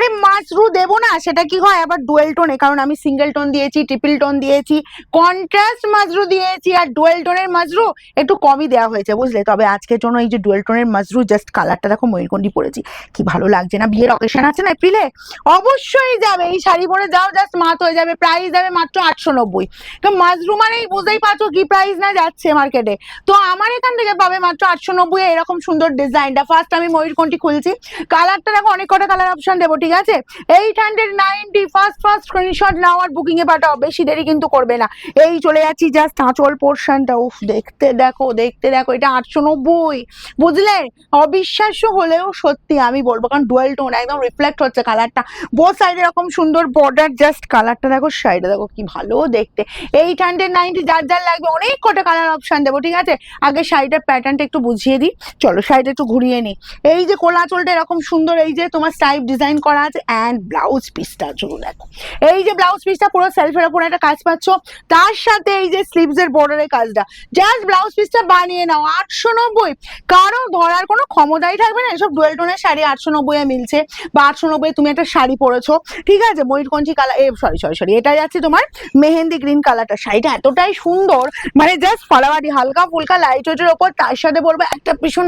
আরে মাশরু দেবো না, সেটা কি হয় আবার ডুয়েল টোনে, কারণ আমি সিঙ্গেল টোন দিয়েছি, ট্রিপল টোন দিয়েছি, কন্ট্রাস্ট মাশরু দিয়েছি, আর ডুয়েল টোনের মাশরু একটু কমই দেওয়া হয়েছে বুঝলে। তবে আজকের জন্য এই যে ডুয়েল টোনের মাশরু, জাস্ট কালারটা দেখো ময়ূরকণ্ঠী পরেছি, কি ভালো লাগছে না। বিয়ের অকেশন আছে না এপ্রিলে, অবশ্যই যাবে, এই শাড়ি পরে যাও, জাস্ট মাত হয়ে যাবে। প্রাইস যাবে মাত্র 890। তো মাশরু মানেই বুঝতেই পারছো কি প্রাইস না যাচ্ছে মার্কেটে, তো আমার এখান থেকে পাবে মাত্র 890 এরকম সুন্দর ডিজাইনটা। ফার্স্ট আমি ময়ূরকণ্ঠী খুলছি, কালারটা দেখো, অনেক কটা কালার অপশন দেবো, ঠিক আছে। 890 ফার্স্ট স্ক্রিনশট নাও আর বুকিং এ পাঠাও, বেশি দেরি কিন্তু করবে না। এই চলে যাচ্ছি জাস্ট আঁচল পোর্শনটা, উফ দেখতে দেখো, দেখতে দেখো, এটা 890, বুঝলে। অবিশ্বাস্য হলেও সত্যি আমি বলবো, কারণ ডুয়েল টোন একদম রিফ্লেক্ট হচ্ছে কালারটা, বোথ সাইডে এরকম সুন্দর বর্ডার, জাস্ট কালারটা দেখো, শাড়িটা দেখো কি ভালো দেখতে। 890 যার যার লাগবে, অনেক কটা কালার অপশন দেবো, ঠিক আছে। আগে শাড়িটার প্যাটার্নটা একটু বুঝিয়ে দিই, চলো শাড়িটা একটু ঘুরিয়ে নিই। এই যে কোলা চোলটা এরকম সুন্দর, এই যে তোমার স্টাইপ ডিজাইন করা আছে, অ্যান্ড ব্লাউজ পিসটা জন্য দেখো, এই যে ব্লাউজ পিসটা পুরো সেলফের ওপর একটা কাজ পাচ্ছ, তার সাথে এই যে স্লিভস এর বর্ডারের কাজটা, জাস্ট ব্লাউজ পিসটা বানিয়ে নাও 890। কারো ধরার কোনো ক্ষমতাই থাকবে না, এসব ডুয়েল টোনের শাড়ি 890 এ মিলছে, বা 890 তুমি একটা শাড়ি পরেছো, ঠিক আছে, ময়ূরকণ্ঠী কালার, সরি এটা যাচ্ছে তোমার মেহেন্দি গ্রিন কালারটা। শাড়িটা এতটাই সুন্দর, মানে জাস্ট ফালাবাড়ি, হালকা ফুলকা লাইট ওয়েটের ওপর, তার সাথে বলবো একটা ভীষণ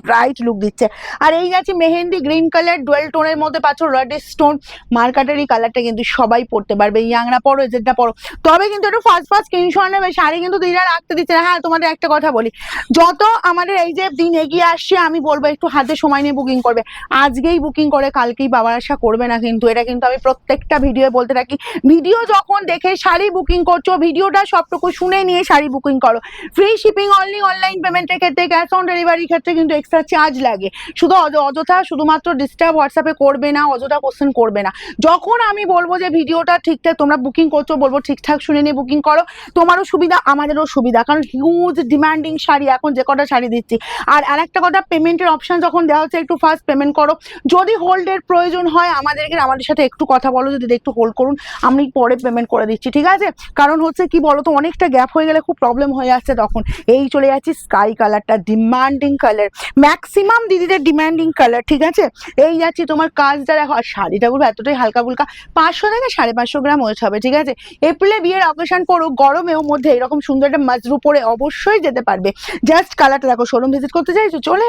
ব্রাইট লুক দিচ্ছে। আর এই যাচ্ছে মেহেন্দি গ্রিন কালার, ডুয়েল টোনের মধ্যে পাচ্ছ রেড স্টোন মার্কাটের, এই কালারটা কিন্তু সবাই পড়তে পারবে, ইয়াংরা পড়ো, এজেন্টটা পড়ো। তবে কিন্তু একটু ফার্স্ট স্ক্রিনশট নেবে, শাড়ি কিন্তু দিদিরা রাখতে দিচ্ছে না। হ্যাঁ, তোমাদের একটা কথা বলি, যত আমাদের এই যে দিন এগিয়ে আসছে, আমি বলবো একটু হাতে সময় নিয়ে বুকিং করবে। আজকেই বুকিং করে কালকেই বাবার আশা করবে না কিন্তু, এটা কিন্তু আমি প্রত্যেকটা ভিডিও বলতে থাকি। ভিডিও যখন দেখে শাড়ি বুকিং করছো, ভিডিওটা সবটুকু শুনে নিয়ে শাড়ি বুকিং করো। ফ্রি শিপিং অনলি, অনলাইন পেমেন্টের ক্ষেত্রে, ক্যাশ অন ডেলিভারির ক্ষেত্রে কিন্তু এক্সট্রা চার্জ লাগে। শুধু অযথা শুধুমাত্র ডিস্টার্ব হোয়াটসঅ্যাপে করবে না, অযথা কোশ্চেন করবে না। যখন আমি বলবো যে ভিডিওটা ঠিকঠাক তোমরা বুকিং করছো, বলবো ঠিকঠাক শুনে নিয়ে বুকিং করো, তোমারও সুবিধা আমাদেরও সুবিধা, কারণ হিউজ ডিমান্ডিং শাড়ি এখন যে কটা শাড়ি দিচ্ছি। আর আরেকটা কথা, পেমেন্টের অপশন যখন দেওয়া হচ্ছে, একটু ফার্স্ট পেমেন্ট করো। যদি হোল্ডের প্রয়োজন হয় আমাদের সাথে একটু কথা বলো, যদি একটু হোল্ড করুন, আমি পরে পেমেন্ট করে দিচ্ছি, ঠিক আছে। কারণ হচ্ছে কি বলতো, অনেকটা গ্যাপ হয়ে গেলে খুব প্রবলেম হয়ে যাচ্ছে তখন। এই চলে যাচ্ছি স্কাই কালারটা, ডিমান্ডিং কালার, ম্যাক্সিমাম দিদিদের ডিমান্ডিং কালার, ঠিক আছে। এই যাচ্ছি তোমার কাজটা দেখো, আর শাড়িটা বলবো এতটাই হালকা ফুলকা, 500 থেকে 550 গ্রাম ওয়েট হবে, ঠিক আছে। এপ্রিলে বিয়ের অকেশন পড়ো, গরমেও মধ্যে এরকম সুন্দর একটা মাজরু পরে অবশ্যই যেতে পারবে। জাস্ট কালারটা দেখো। শোরুম ভিজিট করতে চাইছো, চলে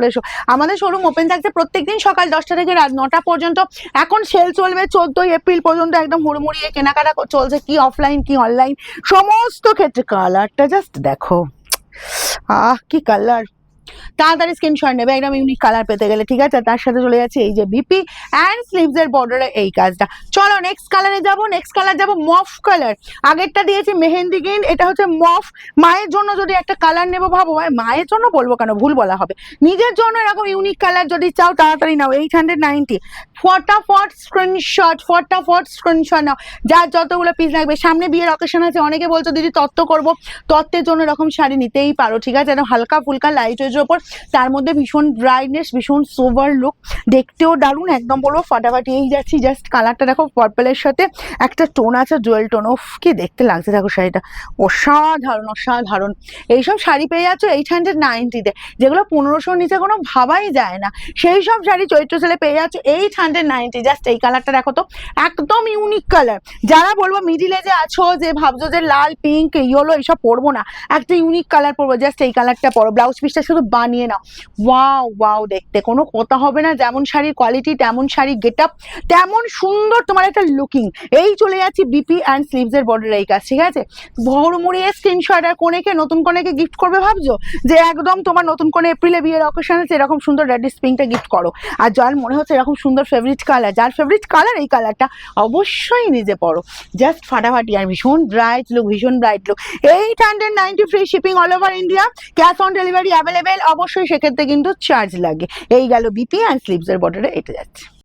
এসো। আমাদের শোরুম ওপেন থাকছে প্রত্যেকদিন সকাল 10টা থেকে রাত 9টা পর্যন্ত। এখন সেল চলবে 14 এপ্রিল পর্যন্ত, একদম হুড়মুড়িয়ে কেনাকাটা চলছে, কি অফলাইন কি অনলাইন সমস্ত ক্ষেত্রে। কালারটা জাস্ট দেখো, কি কালার, তাড়াতাড়ি স্ক্রিনশট নেবে একদম ইউনিক কালার পেতে গেলে, ঠিক আছে। তার সাথে চলে যাচ্ছে এই যে বিপি অ্যান্ড স্লিভস এর বর্ডারে এই কাজটা। চলো নেক্সট কালারে যাবো, নেক্সট কালার যাবো মফ কালার। আগেরটা দিয়েছি মেহেন্দি গ্রিন, এটা হচ্ছে মফ। মায়ের জন্য যদি একটা কালার নেবো, ভাবো মায়ের জন্য বলবো কেন, ভুল বলা হবে, নিজের জন্য এরকম ইউনিক কালার যদি চাও তাড়াতাড়ি নাও, 890। ফটাফট স্ক্রিনশট নাও, যার যতগুলো পিস লাগবে। সামনে বিয়ের অকেশন আছে, অনেকে বলছো দিদি তত্ত্ব করবো, তত্ত্বের জন্য এরকম শাড়ি নিতেই পারো, ঠিক আছে। একদম হালকা ফুলকা লাইট ওয়েটের ওপর, তার মধ্যে ভীষণ ব্রাইটনেস, ভীষণ সোভার লুক, দেখতেও দারুণ, একদম বলবো ফাটাফাটি। এই যাচ্ছি জাস্ট কালারটা দেখো, পার্পলের সাথে একটা টোন আছে জুয়েল টোন, ওফ কি দেখতে লাগছে দেখো শাড়িটা, অসাধারণ। এইসব শাড়ি পেয়ে যাচ্ছ 890-তে, যেগুলো 1500 নিচে কোনো ভাবাই যায় না, সেই সব শাড়ি চৈত্র সেলে পেয়ে যাচ্ছ 890। জাস্ট এই কালারটা দেখো তো, একদম ইউনিক কালার। যারা বলবো মিডিলে যে আছো, যে ভাবছো যে লাল পিঙ্ক ইয়েলো এইসব পরবো না, একটা ইউনিক কালার পরবো, জাস্ট এই কালারটা পরো। ব্লাউজ পিসটা শুধু বানিয়ে নাও, ওয়াও দেখতে কোনো কথা হবে না। যেমন শাড়ির কোয়ালিটি, তেমন শাড়ি গেট আপ, তেমন সুন্দর তোমার একটা লুকিং। এই চলে যাচ্ছি বিপি অ্যান্ড স্লিভস এর বর্ডার এই কাজ, ঠিক আছে। ভোরমুড়িয়ে স্ক্রিনশট। আর নতুন কনেকে গিফট করবে ভাবছো, যে একদম তোমার নতুন কোনে এপ্রিলে বিয়ের অকেশন আছে, এরকম সুন্দর রেডিশ পিঙ্কটা গিফট করো। আর যার মনে হচ্ছে এরকম সুন্দর ফেভারিট কালার, যার ফেভারিট কালার এই কালারটা, অবশ্যই নিজে পরো, জাস্ট ফাটাফাটি। আর ভীষণ bright look. 890 free shipping all over India, cash on delivery available, অবশ্যই সেক্ষেত্রে কিন্তু চার্জ লাগে। এই গেল বিপি অ্যান্ড স্লিভস এর বর্ডারে এটা যাচ্ছে।